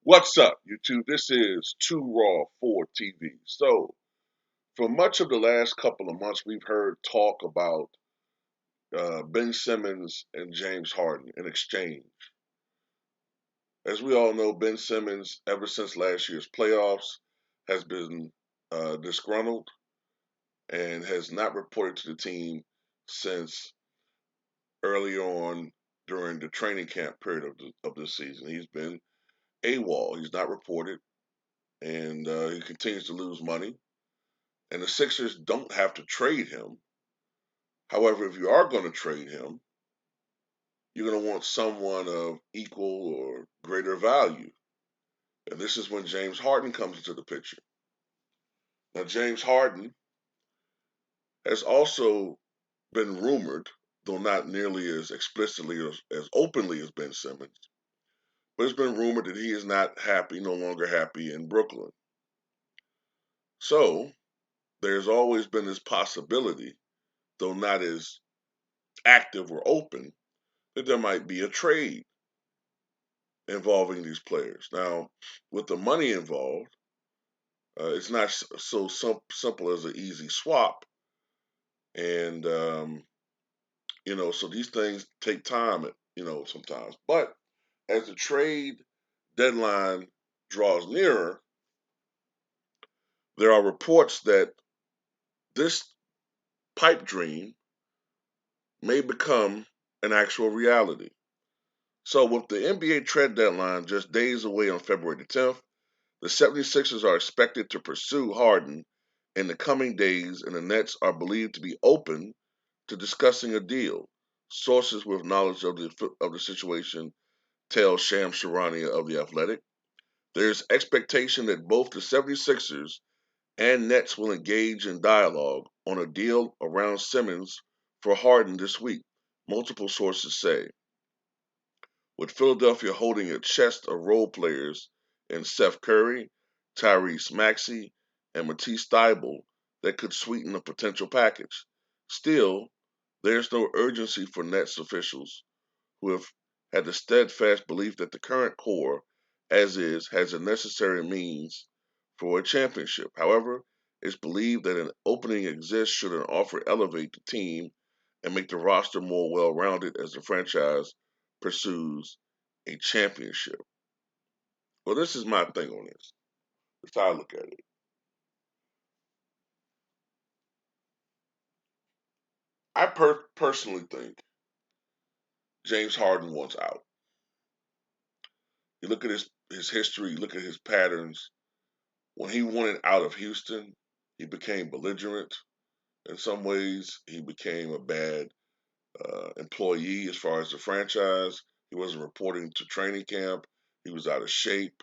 What's up, YouTube? This is Too Raw for TV. So, for much of the last couple of months, we've heard talk about Ben Simmons and James Harden in exchange. As we all know, Ben Simmons, ever since last year's playoffs, has been disgruntled and has not reported to the team since early on during the training camp period of the season. He's been AWOL. He's not reported, and he continues to lose money. And the Sixers don't have to trade him. However, if you are going to trade him, you're going to want someone of equal or greater value. And this is when James Harden comes into the picture. Now, James Harden has also been rumored, though not nearly as explicitly or as openly as Ben Simmons, but it's been rumored that he is not happy, no longer happy in Brooklyn. So, there's always been this possibility, though not as active or open, that there might be a trade involving these players. Now, with the money involved, it's not so simple as an easy swap, and so these things take time, sometimes. But as the trade deadline draws nearer, there are reports that this pipe dream may become an actual reality. So, with the NBA trade deadline just days away on February the 10th, the 76ers are expected to pursue Harden in the coming days, and the Nets are believed to be open to discussing a deal. Sources with knowledge of the situation tell Sham Sharania of The Athletic. There's expectation that both the 76ers and Nets will engage in dialogue on a deal around Simmons for Harden this week, multiple sources say, with Philadelphia holding a chest of role players in Seth Curry, Tyrese Maxey, and Matisse Thybulle that could sweeten a potential package. Still, there's no urgency for Nets officials who have had the steadfast belief that the current core, as is, has the necessary means for a championship. However, it's believed that an opening exists should an offer elevate the team and make the roster more well rounded as the franchise pursues a championship. Well, this is my thing on this. That's how I look at it. I personally think James Harden wants out. You look at his history, you look at his patterns. When he wanted out of Houston, he became belligerent. In some ways, he became a bad employee as far as the franchise. He wasn't reporting to training camp. He was out of shape.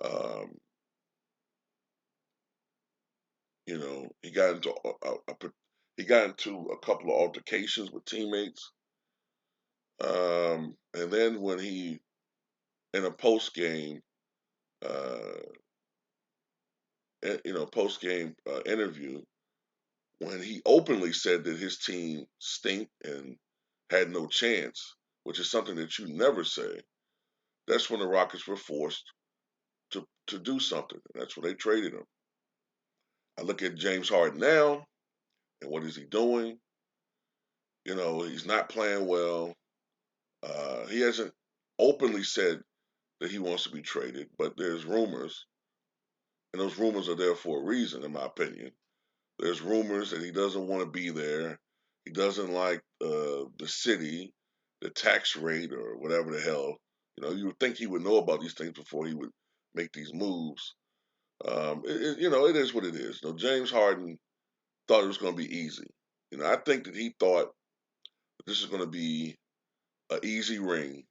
Um, he got into he got into a couple of altercations with teammates. And then when he, in a post game, uh, interview, when he openly said that his team stink and had no chance, which is something that you never say, that's when the Rockets were forced to do something. And that's when they traded him. I look at James Harden now, and what is he doing? He's not playing well. He hasn't openly said that he wants to be traded, but there's rumors, and those rumors are there for a reason, in my opinion. There's rumors that he doesn't want to be there. He doesn't like the city, the tax rate, or whatever the hell. You would think he would know about these things before he would make these moves. It is what it is. James Harden thought it was going to be easy. I think that he thought that this is going to be an easy ring,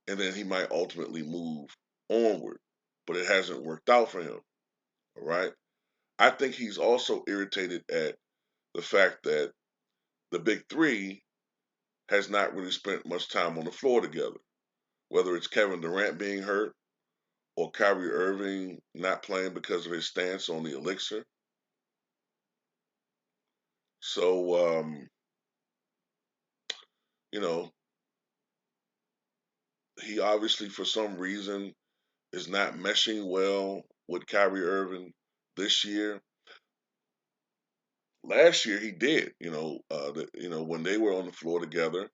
and then he might ultimately move onward. But it hasn't worked out for him. All right. I think he's also irritated at the fact that the big three has not really spent much time on the floor together. Whether it's Kevin Durant being hurt or Kyrie Irving not playing because of his stance on the elixir. So, you know, he obviously, for some reason, is not meshing well with Kyrie Irving this year. Last year he did. When they were on the floor together,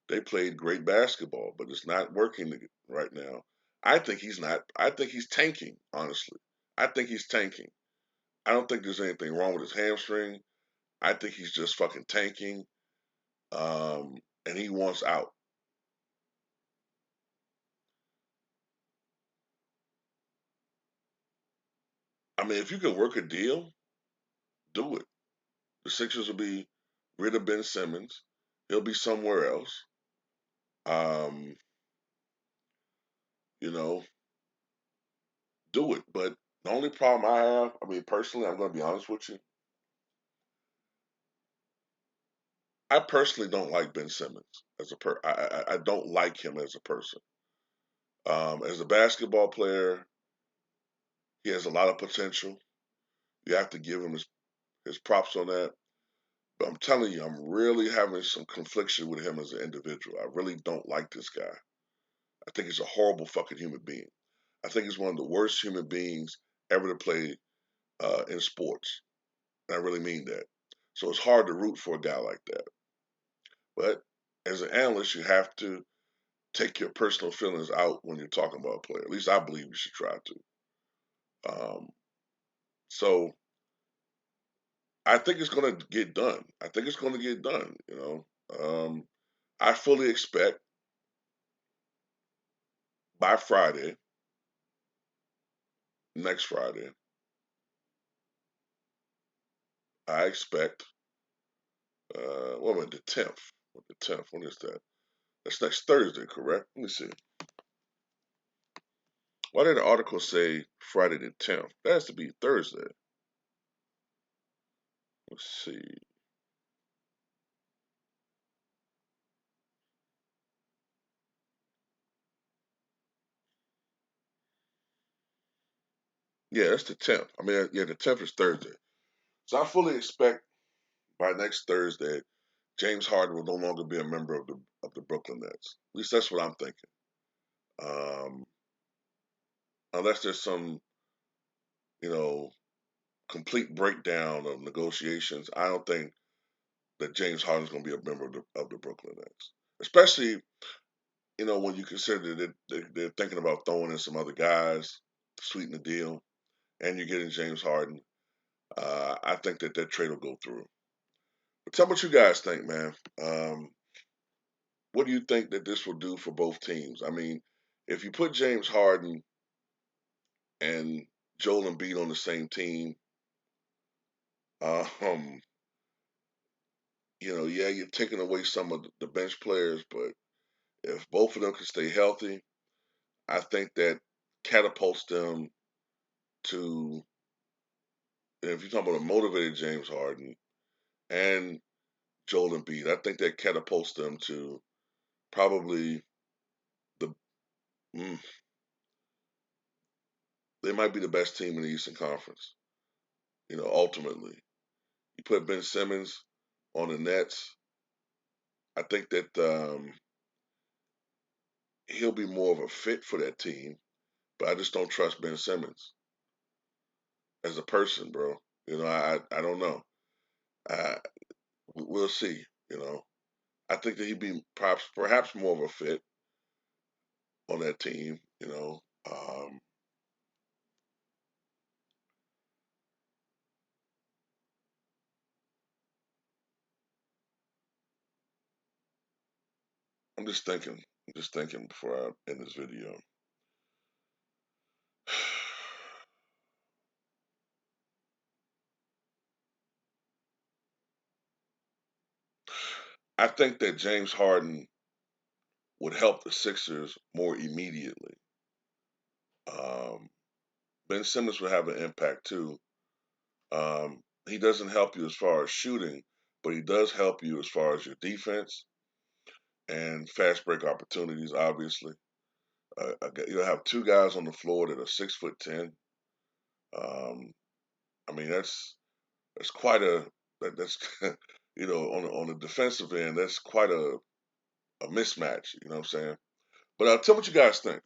they played great basketball, but it's not working right now. I think he's not. I think he's tanking. Honestly, I think he's tanking. I don't think there's anything wrong with his hamstring. I think he's just fucking tanking, and he wants out. I mean, if you can work a deal, do it. The Sixers will be rid of Ben Simmons. He'll be somewhere else. Um, you know, do it. But the only problem I have, I mean, personally, I'm going to be honest with you. I personally don't like Ben Simmons as a I don't like him as a person. As a basketball player, he has a lot of potential. You have to give him his props on that. But I'm telling you, I'm really having some confliction with him as an individual. I really don't like this guy. I think he's a horrible fucking human being. I think he's one of the worst human beings ever to play in sports. And I really mean that. So it's hard to root for a guy like that. But as an analyst, you have to take your personal feelings out when you're talking about a player. At least I believe you should try to. Um, so I think it's going to get done. I think it's going to get done. I fully expect by Friday, next Friday, I expect. What about the 10th? What the 10th? When is that? That's next Thursday, correct? Let me see. Why did the article say Friday the 10th? That has to be Thursday. Let's see. Yeah, that's the 10th. I mean, yeah, the 10th is Thursday. So I fully expect by next Thursday, James Harden will no longer be a member of the Brooklyn Nets. At least that's what I'm thinking. Um, unless there's some, you know, complete breakdown of negotiations, I don't think that James Harden's going to be a member of the Brooklyn Nets. Especially, when you consider that they're thinking about throwing in some other guys, to sweeten the deal, and you're getting James Harden. I think that trade will go through. But tell me what you guys think, man. What do you think that this will do for both teams? I mean, if you put James Harden and Joel Embiid on the same team, um, yeah, you're taking away some of the bench players, but if both of them can stay healthy, I think that catapults them to, if you're talking about a motivated James Harden and Joel Embiid, I think that catapults them to probably the, mm, they might be the best team in the Eastern Conference, ultimately. You put Ben Simmons on the Nets, I think that he'll be more of a fit for that team, but I just don't trust Ben Simmons as a person, bro. I don't know. I, we'll see. I think that he'd be perhaps more of a fit on that team. I'm just thinking. I'm just thinking before I end this video. I think that James Harden would help the Sixers more immediately. Um, Ben Simmons would have an impact too. He doesn't help you as far as shooting, but he does help you as far as your defense and fast break opportunities. Obviously, you'll have two guys on the floor that are 6'10". Um, I mean, that's quite that's on the defensive end, that's quite a mismatch. You know what I'm saying? But tell me what you guys think.